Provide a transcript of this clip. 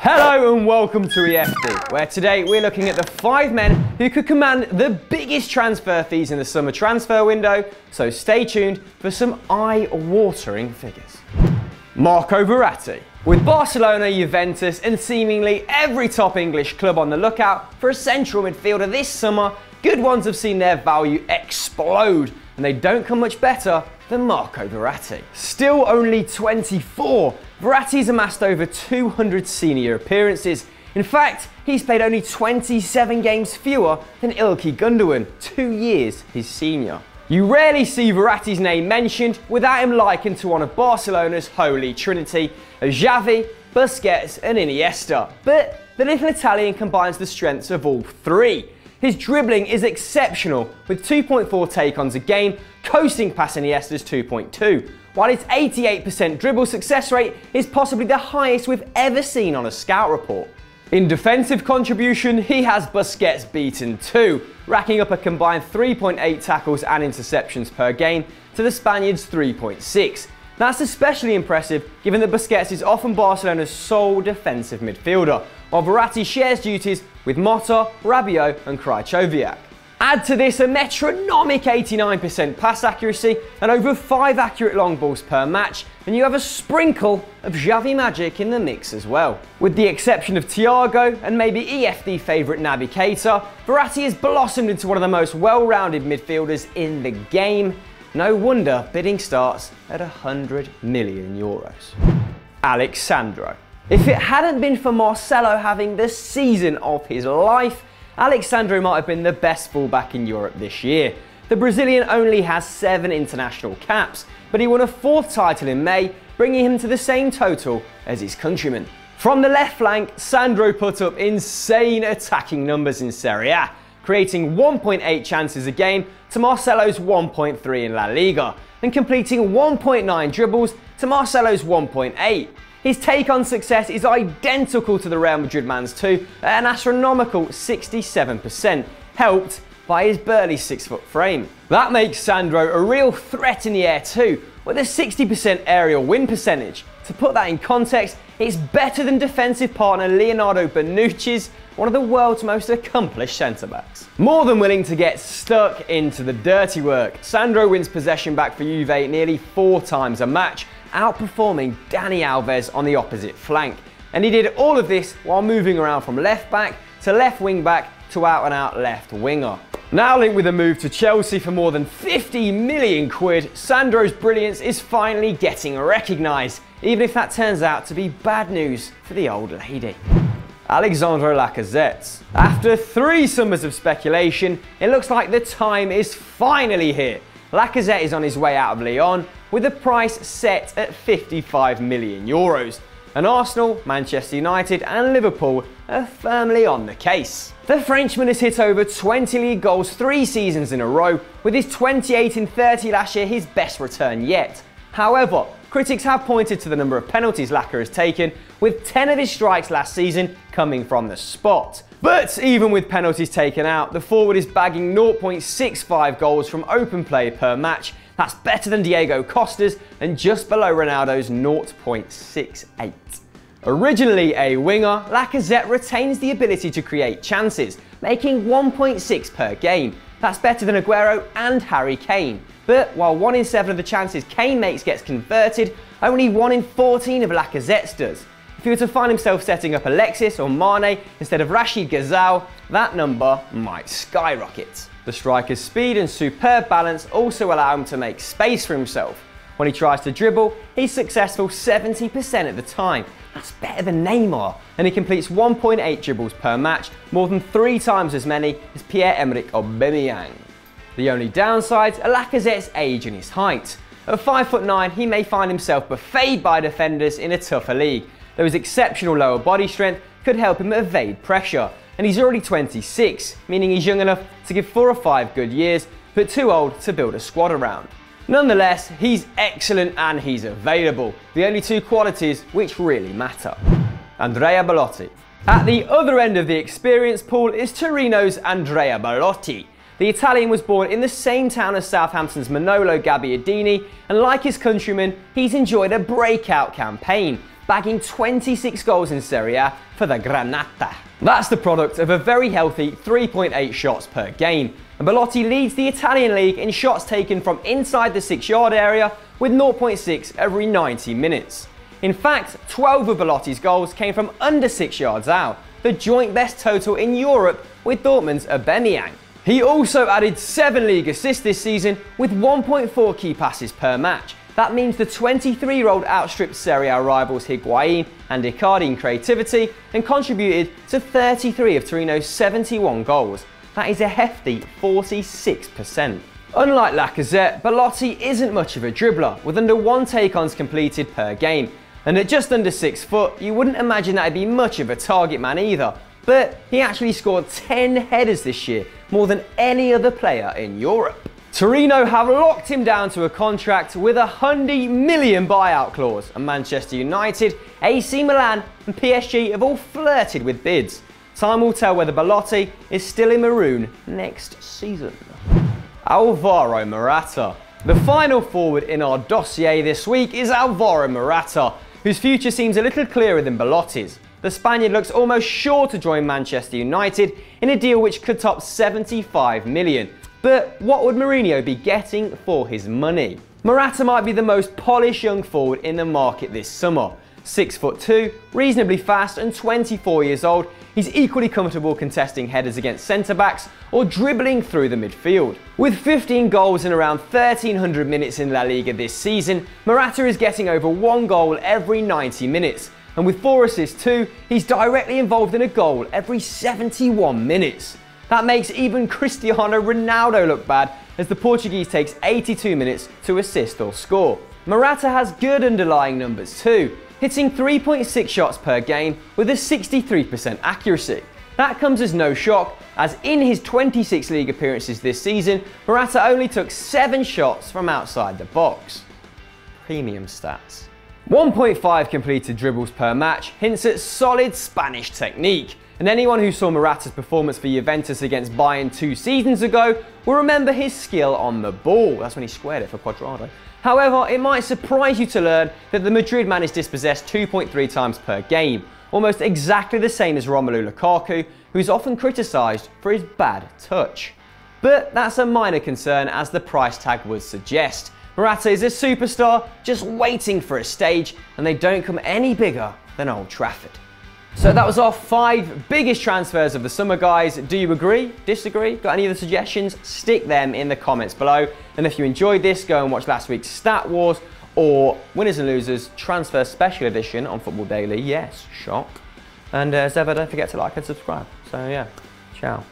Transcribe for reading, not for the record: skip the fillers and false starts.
Hello and welcome to EFD, where today we're looking at the 5 men who could command the biggest transfer fees in the summer transfer window, so stay tuned for some eye-watering figures. Marco Verratti. With Barcelona, Juventus and seemingly every top English club on the lookout for a central midfielder this summer, good ones have seen their value explode, and they don't come much better than Marco Verratti. Still only 24, Verratti's amassed over 200 senior appearances. In fact, he's played only 27 games fewer than Ilkay Gundogan, 2 years his senior. You rarely see Verratti's name mentioned without him likened to one of Barcelona's holy trinity, Xavi, Busquets and Iniesta. But the little Italian combines the strengths of all three. His dribbling is exceptional, with 2.4 take-ons a game, coasting past Iniesta's 2.2, while its 88% dribble success rate is possibly the highest we've ever seen on a scout report. In defensive contribution, he has Busquets beaten too, racking up a combined 3.8 tackles and interceptions per game to the Spaniard's 3.6. That's especially impressive given that Busquets is often Barcelona's sole defensive midfielder, while Verratti shares duties with Mota, Rabiot and Krychowiak. Add to this a metronomic 89% pass accuracy and over 5 accurate long balls per match, and you have a sprinkle of Xavi magic in the mix as well. With the exception of Thiago and maybe EFD favourite Naby Keita, Verratti has blossomed into one of the most well-rounded midfielders in the game. No wonder bidding starts at €100 million. Alexandro. If it hadn't been for Marcelo having the season of his life, Alexandro might have been the best fullback in Europe this year. The Brazilian only has 7 international caps, but he won a 4th title in May, bringing him to the same total as his countryman. From the left flank, Sandro put up insane attacking numbers in Serie A, creating 1.8 chances a game to Marcelo's 1.3 in La Liga, and completing 1.9 dribbles to Marcelo's 1.8. His take-on success is identical to the Real Madrid man's too, at an astronomical 67%, helped by his burly 6-foot frame. That makes Sandro a real threat in the air too, with a 60% aerial win percentage. To put that in context, it's better than defensive partner Leonardo Bonucci's, one of the world's most accomplished centre-backs. More than willing to get stuck into the dirty work, Sandro wins possession back for Juve nearly 4 times a match, outperforming Dani Alves on the opposite flank. And he did all of this while moving around from left back to left wing back to out and out left winger. Now linked with a move to Chelsea for more than 50 million quid, Sandro's brilliance is finally getting recognised, even if that turns out to be bad news for the old lady. Alexandre Lacazette. After 3 summers of speculation, it looks like the time is finally here. Lacazette is on his way out of Lyon, with the price set at €55 million. And Arsenal, Manchester United and Liverpool are firmly on the case. The Frenchman has hit over 20 league goals 3 seasons in a row, with his 28 in 30 last year his best return yet. However, critics have pointed to the number of penalties Lacazette has taken, with 10 of his strikes last season coming from the spot. But even with penalties taken out, the forward is bagging 0.65 goals from open play per match. That's better than Diego Costa's and just below Ronaldo's 0.68. Originally a winger, Lacazette retains the ability to create chances, making 1.6 per game. That's better than Aguero and Harry Kane. But while 1 in 7 of the chances Kane makes gets converted, only 1 in 14 of Lacazette's does. If he were to find himself setting up Alexis or Mane instead of Rashid Ghazal, that number might skyrocket. The striker's speed and superb balance also allow him to make space for himself. When he tries to dribble, he's successful 70% of the time. That's better than Neymar, and he completes 1.8 dribbles per match, more than 3 times as many as Pierre-Emerick Aubameyang. The only downsides are Lacazette's age and his height. At 5'9", he may find himself buffeted by defenders in a tougher league, though his exceptional lower body strength could help him evade pressure. And he's already 26, meaning he's young enough to give 4 or 5 good years, but too old to build a squad around. Nonetheless, he's excellent and he's available, the only 2 qualities which really matter. Andrea Belotti. At the other end of the experience pool is Torino's Andrea Belotti. The Italian was born in the same town as Southampton's Manolo Gabbiadini, and like his countrymen, he's enjoyed a breakout campaign, bagging 26 goals in Serie A for the Granata. That's the product of a very healthy 3.8 shots per game. And Belotti leads the Italian league in shots taken from inside the 6-yard area with 0.6 every 90 minutes. In fact, 12 of Belotti's goals came from under 6 yards out, the joint best total in Europe with Dortmund's Aubameyang. He also added 7 league assists this season with 1.4 key passes per match. That means the 23-year-old outstripped Serie A rivals Higuain and Icardi in creativity and contributed to 33 of Torino's 71 goals. That is a hefty 46%. Unlike Lacazette, Belotti isn't much of a dribbler, with under 1 take-ons completed per game. And at just under 6 foot, you wouldn't imagine that'd be much of a target man either. But he actually scored 10 headers this year, more than any other player in Europe. Torino have locked him down to a contract with a £100 million buyout clause, and Manchester United, AC Milan and PSG have all flirted with bids. Time will tell whether Belotti is still in maroon next season. Álvaro Morata. The final forward in our dossier this week is Álvaro Morata, whose future seems a little clearer than Belotti's. The Spaniard looks almost sure to join Manchester United in a deal which could top $75 million. But what would Mourinho be getting for his money? Morata might be the most polished young forward in the market this summer. 6'2", reasonably fast and 24 years old, he's equally comfortable contesting headers against centre-backs or dribbling through the midfield. With 15 goals in around 1,300 minutes in La Liga this season, Morata is getting over 1 goal every 90 minutes. And with 4 assists too, he's directly involved in a goal every 71 minutes. That makes even Cristiano Ronaldo look bad, as the Portuguese takes 82 minutes to assist or score. Morata has good underlying numbers too, hitting 3.6 shots per game with a 63% accuracy. That comes as no shock, as in his 26 league appearances this season, Morata only took 7 shots from outside the box. Premium stats. 1.5 completed dribbles per match hints at solid Spanish technique. And anyone who saw Morata's performance for Juventus against Bayern 2 seasons ago will remember his skill on the ball. That's when he squared it for Quadrado. However, it might surprise you to learn that the Madrid man is dispossessed 2.3 times per game, almost exactly the same as Romelu Lukaku, who is often criticised for his bad touch. But that's a minor concern, as the price tag would suggest. Morata is a superstar just waiting for a stage, and they don't come any bigger than Old Trafford. So that was our 5 biggest transfers of the summer, guys. Do you agree? Disagree? Got any other suggestions? Stick them in the comments below. And if you enjoyed this, go and watch last week's Stat Wars or Winners and Losers Transfer Special Edition on Football Daily. Yes, shock. And as ever, don't forget to like and subscribe. So yeah, ciao.